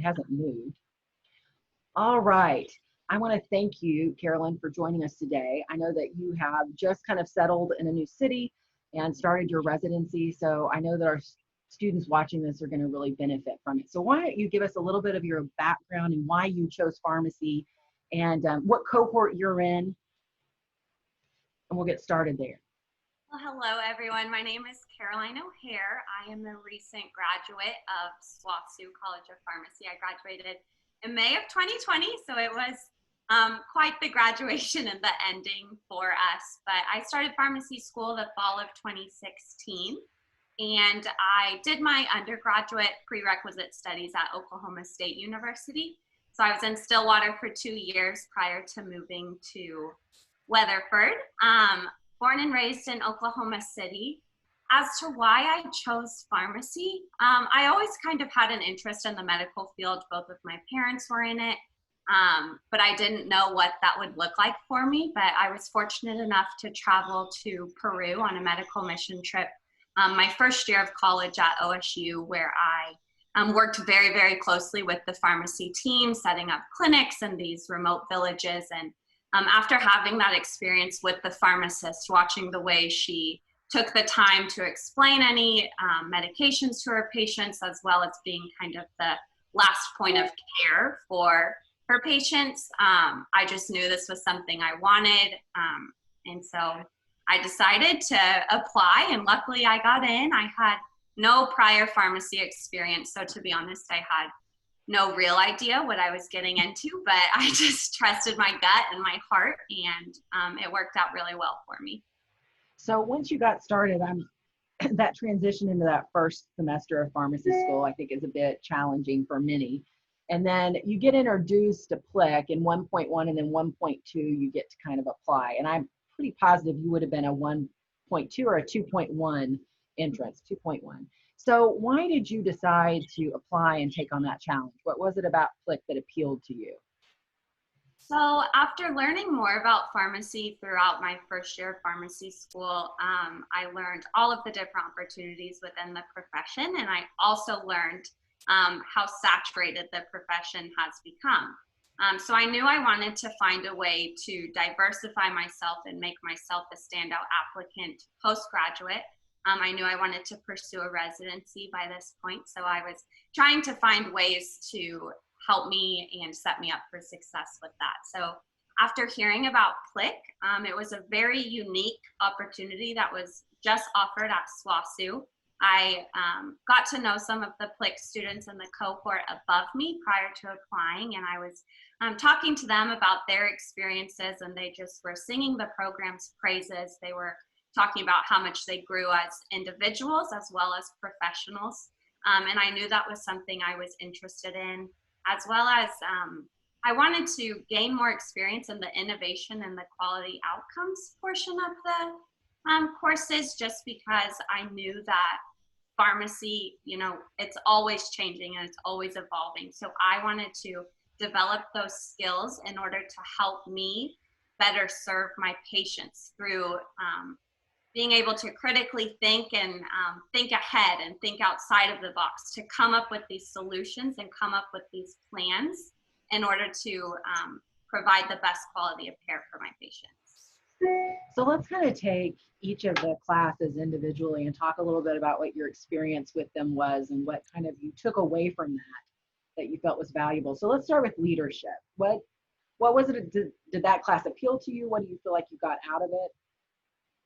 hasn't moved. All right. I want to thank you, Carolyn, for joining us today. I know that you have just kind of settled in a new city and started your residency, so I know that our students watching this are going to really benefit from it. So why don't you give us a little bit of your background and why you chose pharmacy and what cohort you're in, and we'll get started there. Well, hello, everyone. My name is Caroline O'Hare. I am a recent graduate of SWOSU College of Pharmacy. I graduated in May of 2020, so it was quite the graduation and the ending for us. But I started pharmacy school the fall of 2016, and I did my undergraduate prerequisite studies at Oklahoma State University. So I was in Stillwater for 2 years prior to moving to Weatherford. Born and raised in Oklahoma City. As to why I chose pharmacy, I always kind of had an interest in the medical field. Both of my parents were in it, but I didn't know what that would look like for me. But I was fortunate enough to travel to Peru on a medical mission trip my first year of college at OSU, where I worked very, very closely with the pharmacy team, setting up clinics in these remote villages. And after having that experience with the pharmacist, watching the way she took the time to explain any medications to her patients, as well as being kind of the last point of care for her patients, I just knew this was something I wanted. And so I decided to apply, and luckily I got in. I had no prior pharmacy experience, so to be honest, I had no real idea what I was getting into, but I just trusted my gut and my heart, and it worked out really well for me. So once you got started, that transition into that first semester of pharmacy school, I think is a bit challenging for many. And then you get introduced to PLIQ in 1.1, and then 1.2, you get to kind of apply. And I'm pretty positive you would have been a 1.2 or a 2.1 entrance, 2.1. So why did you decide to apply and take on that challenge? What was it about PLIQ that appealed to you? So after learning more about pharmacy throughout my first year of pharmacy school, I learned all of the different opportunities within the profession, and I also learned how saturated the profession has become. So I knew I wanted to find a way to diversify myself and make myself a standout applicant postgraduate. I knew I wanted to pursue a residency by this point, so I was trying to find ways to help me and set me up for success with that. So after hearing about PLIQ, it was a very unique opportunity that was just offered at SWOSU. I got to know some of the PLIQ students in the cohort above me prior to applying, and I was talking to them about their experiences, and they just were singing the program's praises. They were talking about how much they grew as individuals as well as professionals. And I knew that was something I was interested in, as well as I wanted to gain more experience in the innovation and the quality outcomes portion of the courses, just because I knew that pharmacy, you know, it's always changing and it's always evolving. So I wanted to develop those skills in order to help me better serve my patients through being able to critically think and think ahead and think outside of the box to come up with these solutions and come up with these plans in order to provide the best quality of care for my patients. So let's kind of take each of the classes individually and talk a little bit about what your experience with them was and what kind of you took away from that you felt was valuable. So let's start with leadership. What was it, did that class appeal to you? What do you feel like you got out of it?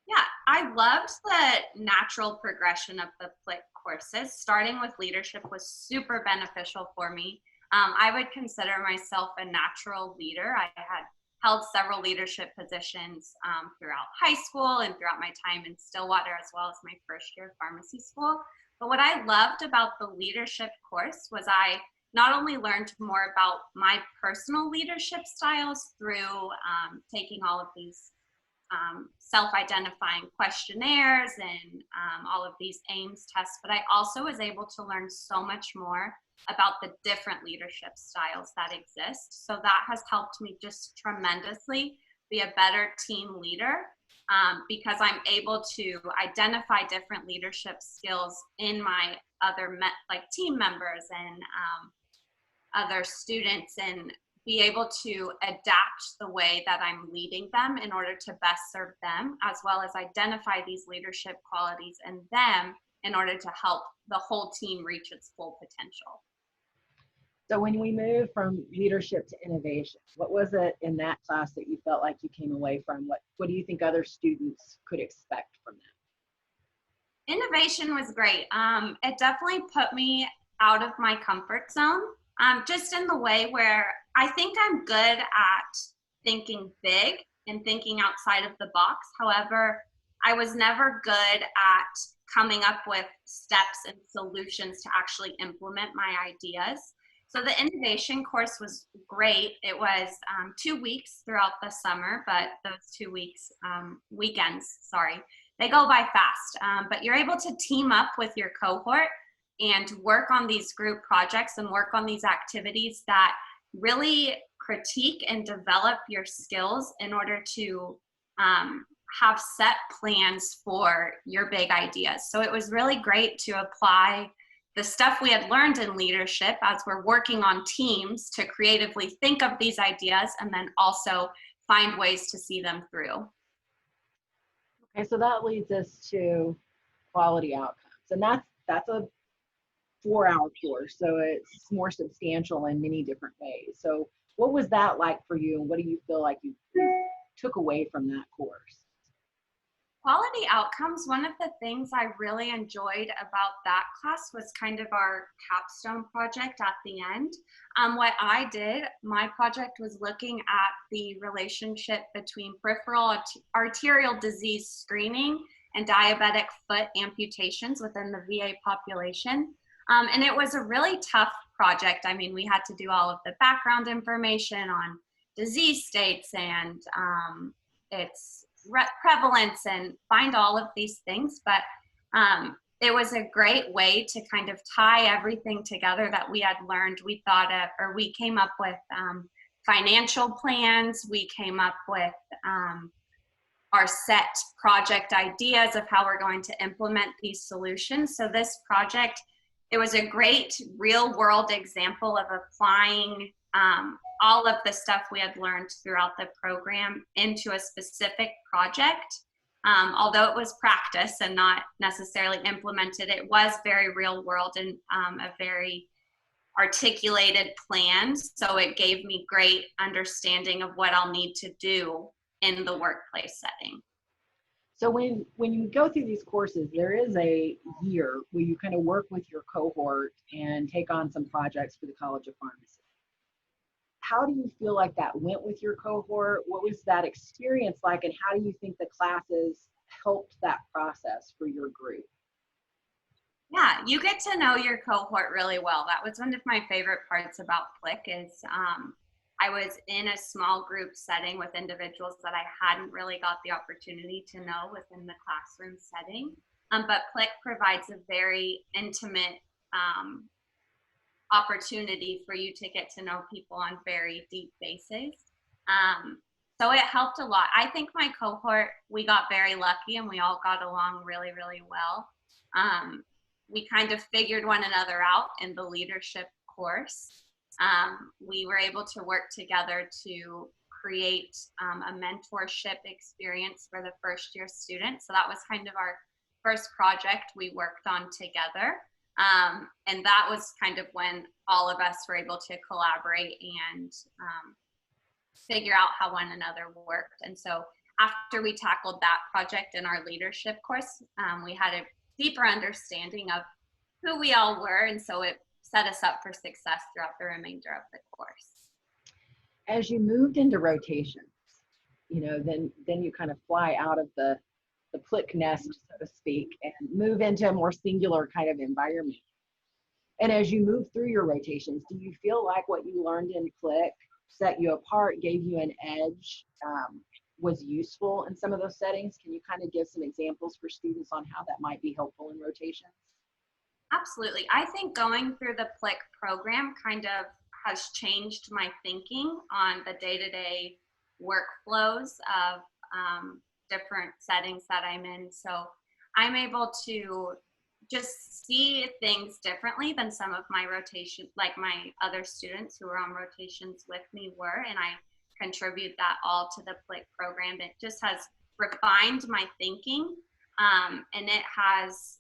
Yeah, I loved the natural progression of the PLIQ courses. Starting with leadership was super beneficial for me. I would consider myself a natural leader. I had held several leadership positions throughout high school and throughout my time in Stillwater, as well as my first year of pharmacy school. But what I loved about the leadership course was I not only learned more about my personal leadership styles through taking all of these self-identifying questionnaires and all of these AIMS tests, but I also was able to learn so much more about the different leadership styles that exist. So that has helped me just tremendously be a better team leader because I'm able to identify different leadership skills in my other team members and other students and be able to adapt the way that I'm leading them in order to best serve them, as well as identify these leadership qualities in them in order to help the whole team reach its full potential. So when we move from leadership to innovation, what was it in that class that you felt like you came away from? What do you think other students could expect from that? Innovation was great. It definitely put me out of my comfort zone, just in the way where I think I'm good at thinking big and thinking outside of the box. However, I was never good at coming up with steps and solutions to actually implement my ideas. So the innovation course was great. It was 2 weeks throughout the summer, but those 2 weeks, weekends, sorry, they go by fast. But you're able to team up with your cohort and work on these group projects and work on these activities that really critique and develop your skills in order to have set plans for your big ideas. So it was really great to apply the stuff we had learned in leadership as we're working on teams to creatively think of these ideas and then also find ways to see them through. Okay, so that leads us to quality outcomes. And that's a 4-hour course, so it's more substantial in many different ways. So what was that like for you, and what do you feel like you took away from that course? Quality outcomes, one of the things I really enjoyed about that class was kind of our capstone project at the end. What I did, my project was looking at the relationship between peripheral arterial disease screening and diabetic foot amputations within the VA population. And it was a really tough project. I mean, we had to do all of the background information on disease states and its prevalence and find all of these things. But it was a great way to kind of tie everything together that we had learned. We thought of, or we came up with financial plans. We came up with our set project ideas of how we're going to implement these solutions. So this project, it was a great real world example of applying all of the stuff we had learned throughout the program into a specific project. Although it was practice and not necessarily implemented, it was very real world and a very articulated plan. So it gave me great understanding of what I'll need to do in the workplace setting. So when you go through these courses, there is a year where you kind of work with your cohort and take on some projects for the College of Pharmacy. How do you feel like that went with your cohort? What was that experience like, and how do you think the classes helped that process for your group? Yeah, you get to know your cohort really well. That was one of my favorite parts about PLIQ is I was in a small group setting with individuals that I hadn't really got the opportunity to know within the classroom setting. But PLIQ provides a very intimate opportunity for you to get to know people on very deep bases. So it helped a lot. I think my cohort, we got very lucky and we all got along really, really well. We kind of figured one another out in the leadership course. We were able to work together to create a mentorship experience for the first year students. So that was kind of our first project we worked on together. And that was kind of when all of us were able to collaborate and figure out how one another worked. And so after we tackled that project in our leadership course, we had a deeper understanding of who we all were. And so it set us up for success throughout the remainder of the course. As you moved into rotations, then you kind of fly out of the PLIQ nest, so to speak, and move into a more singular kind of environment. And as you move through your rotations, do you feel like what you learned in PLIQ set you apart, gave you an edge, was useful in some of those settings? Can you kind of give some examples for students on how that might be helpful in rotations? Absolutely. I think going through the PLIQ program kind of has changed my thinking on the day-to-day workflows of different settings that I'm in. So I'm able to just see things differently than some of my rotation, like my other students who were on rotations with me were, and I contribute that all to the PLIQ program. It just has refined my thinking, and it has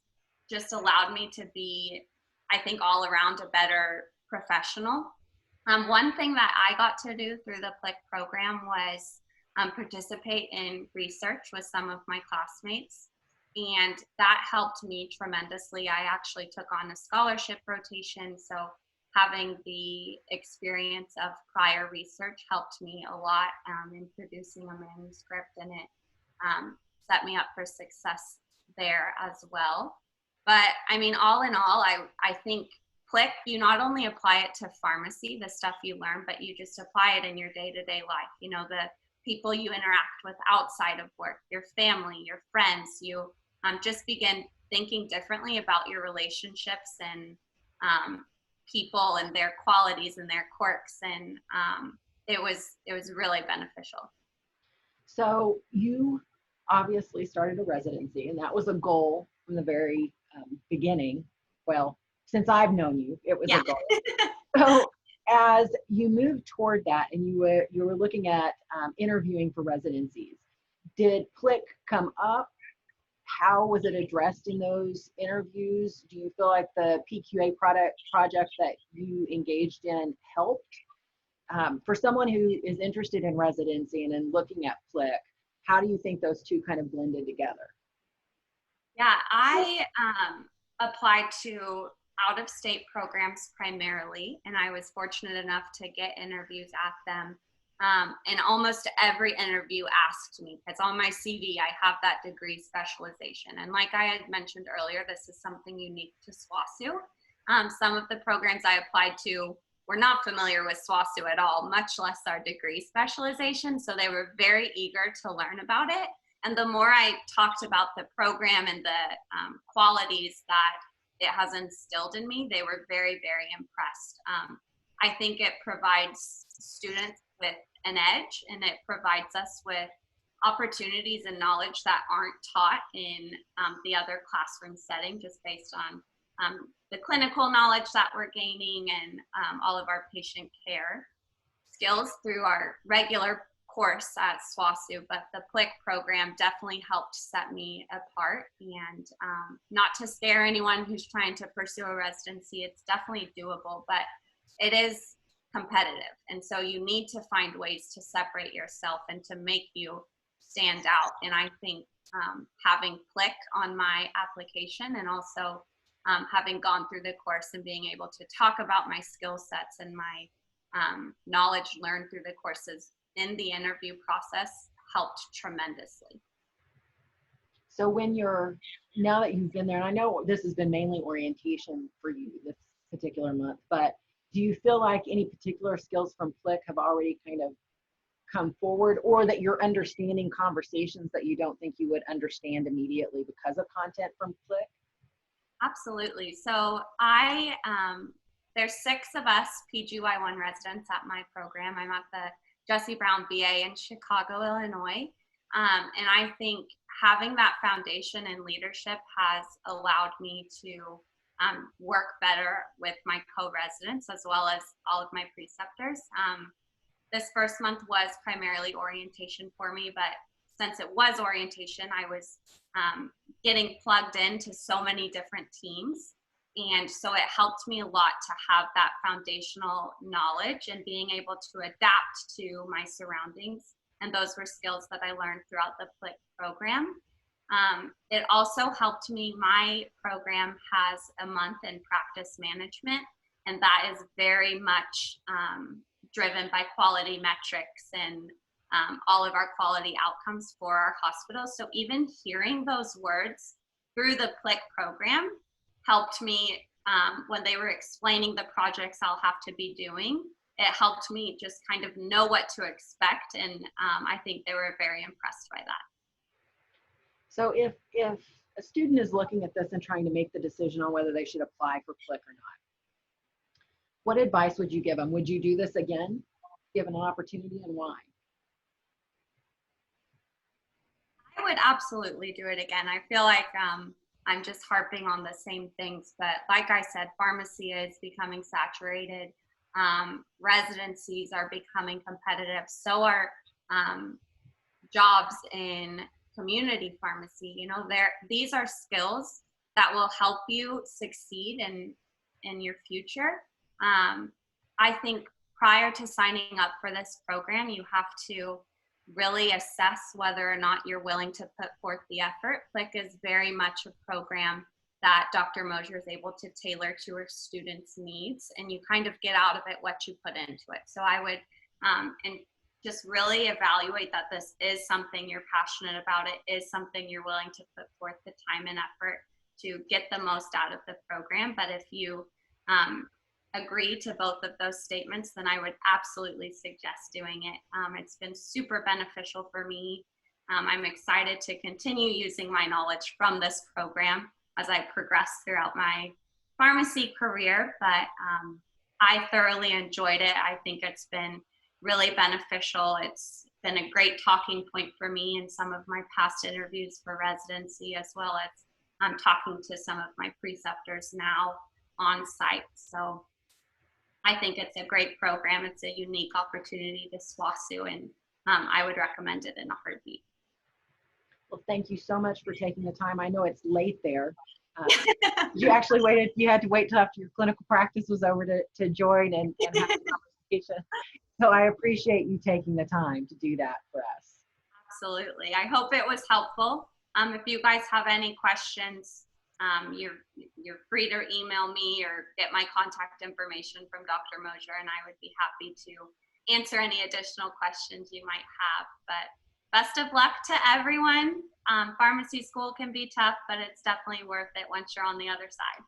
just allowed me to be, I think, all around a better professional. One thing that I got to do through the PLIQ program was participate in research with some of my classmates. And that helped me tremendously. I actually took on a scholarship rotation. So having the experience of prior research helped me a lot in producing a manuscript, and it set me up for success there as well. But I mean, all in all, I think PLIQ, you not only apply it to pharmacy, the stuff you learn, but you just apply it in your day-to-day life. You know, the people you interact with outside of work, your family, your friends, you just begin thinking differently about your relationships and people and their qualities and their quirks. And it was really beneficial. So you obviously started a residency, and that was a goal from the very beginning. Well, since I've known you, it was a goal. So as you moved toward that, and you were looking at interviewing for residencies, did PLIQ come up? How was it addressed in those interviews? Do you feel like the PQA project that you engaged in helped? For someone who is interested in residency and in looking at PLIQ, how do you think those two kind of blended together? Yeah, I applied to out-of-state programs primarily, and I was fortunate enough to get interviews at them. And almost every interview asked me, because on my CV, I have that degree specialization. And like I had mentioned earlier, this is something unique to SWOSU. Some of the programs I applied to were not familiar with SWOSU at all, much less our degree specialization. So they were very eager to learn about it. And the more I talked about the program and the qualities that it has instilled in me, they were very, very impressed. I think it provides students with an edge, and it provides us with opportunities and knowledge that aren't taught in the other classroom setting, just based on the clinical knowledge that we're gaining and all of our patient care skills through our regular course at SWOSU. But the PLIQ program definitely helped set me apart. And not to scare anyone who's trying to pursue a residency, it's definitely doable, but it is competitive. And so you need to find ways to separate yourself and to make you stand out. And I think having PLIQ on my application, and also having gone through the course and being able to talk about my skill sets and my knowledge learned through the courses in the interview process, helped tremendously. So now that you've been there, and I know this has been mainly orientation for you this particular month, but do you feel like any particular skills from PLIQ have already kind of come forward, or that you're understanding conversations that you don't think you would understand immediately because of content from PLIQ? Absolutely. So there's 6 of us PGY1 residents at my program. I'm at the Jesse Brown VA in Chicago, Illinois. And I think having that foundation in leadership has allowed me to work better with my co-residents as well as all of my preceptors. This first month was primarily orientation for me, but since it was orientation, I was getting plugged into so many different teams. And so it helped me a lot to have that foundational knowledge and being able to adapt to my surroundings. And those were skills that I learned throughout the PLIQ program. It also helped me. My program has a month in practice management, and that is very much driven by quality metrics and all of our quality outcomes for our hospitals. So even hearing those words through the PLIQ program helped me when they were explaining the projects I'll have to be doing. It helped me just kind of know what to expect, and I think they were very impressed by that. So if a student is looking at this and trying to make the decision on whether they should apply for PLIQ or not, what advice would you give them? Would you do this again, given an opportunity, and why? I would absolutely do it again. I feel like I'm just harping on the same things. But like I said, pharmacy is becoming saturated. Residencies are becoming competitive. So are jobs in community pharmacy. You know, these are skills that will help you succeed in your future. I think prior to signing up for this program, you have to really assess whether or not you're willing to put forth the effort. PLIQ is very much a program that Dr. Moser is able to tailor to her students' needs, and you kind of get out of it what you put into it. So I would, and just really evaluate that this is something you're passionate about. It is something you're willing to put forth the time and effort to get the most out of the program. But if you agree to both of those statements, then I would absolutely suggest doing it. It's been super beneficial for me. I'm excited to continue using my knowledge from this program as I progress throughout my pharmacy career, but I thoroughly enjoyed it. I think it's been really beneficial. It's been a great talking point for me in some of my past interviews for residency, as well as I'm talking to some of my preceptors now on site. So I think it's a great program. It's a unique opportunity to SWOSU, and I would recommend it in a heartbeat. Well, thank you so much for taking the time. I know it's late there. You actually waited, you had to wait till after your clinical practice was over to join and have a conversation. So I appreciate you taking the time to do that for us. Absolutely. I hope it was helpful. If you guys have any questions, you're free to email me or get my contact information from Dr. Moser, and I would be happy to answer any additional questions you might have. But best of luck to everyone. Pharmacy school can be tough, but it's definitely worth it once you're on the other side.